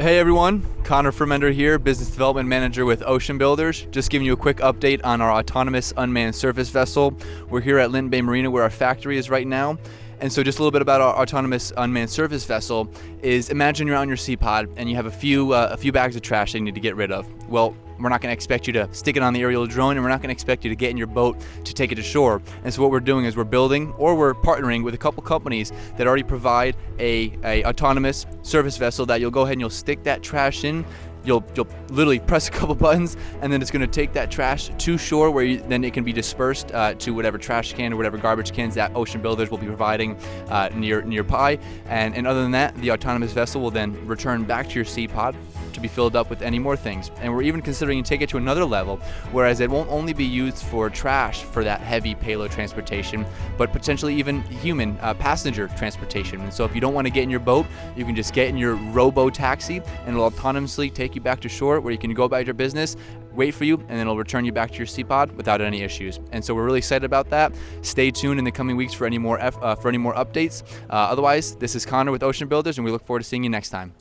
Hey everyone, Connor Fermender here, Business Development Manager with Ocean Builders. Just giving you a quick update on our autonomous unmanned surface vessel. We're here at Linton Bay Marina where our factory is right now. And so just a little bit about our autonomous unmanned surface vessel is imagine you're on your SeaPod and you have a few bags of trash that you need to get rid of. Well, we're not going to expect you to stick it on the aerial drone, and we're not going to expect you to get in your boat to take it ashore. And so what we're doing is we're building, or we're partnering with a couple companies that already provide a autonomous surface vessel that you'll go ahead and you'll stick that trash in. You'll literally press a couple buttons, and then it's going to take that trash to shore where then it can be dispersed to whatever trash can or whatever garbage cans that Ocean Builders will be providing nearby. And other than that, the autonomous vessel will then return back to your SeaPod to be filled up with any more things. And we're even considering to take it to another level, whereas it won't only be used for trash for that heavy payload transportation, but potentially even human passenger transportation. And so if you don't want to get in your boat, you can just get in your robo-taxi and it'll autonomously take you back to shore where you can go about your business, wait for you, and then it'll return you back to your SeaPod without any issues. And so we're really excited about that. Stay tuned in the coming weeks for any more updates. Otherwise, this is Connor with Ocean Builders, and we look forward to seeing you next time.